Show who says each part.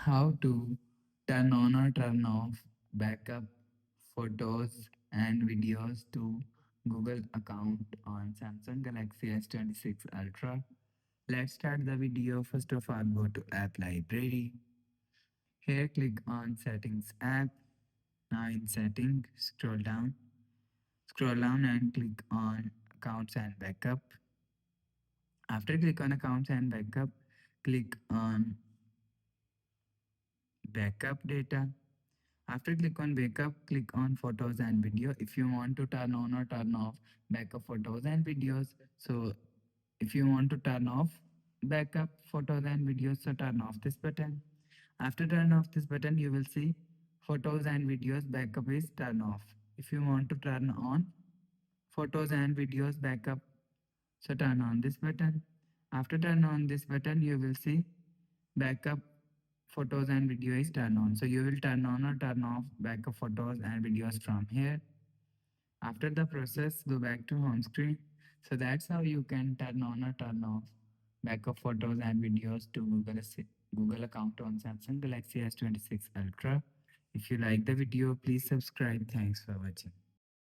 Speaker 1: How to turn on or turn off backup photos and videos to Google account on Samsung Galaxy S26 Ultra. Let's start the video. First of all, go to App Library. Here, click on Settings app. Now in Settings, scroll down and click on Accounts and Backup. After click on Accounts and Backup, click on Backup Data. After click on backup, click on photos and video if you want to turn on or turn off backup photos and videos. So if you want to turn off backup photos and videos, so turn off this button. After turn off this button, you will see photos and videos backup is turn off. If you want to turn on photos and videos backup, so turn on this button. After turn on this button, you will see backup photos and video is turned on. So you will turn on or turn off backup photos and videos from here. After the process, go back to home screen. So that's how you can turn on or turn off backup photos and videos to Google account on Samsung Galaxy S26 Ultra. If you like the video, please subscribe. Thanks for watching.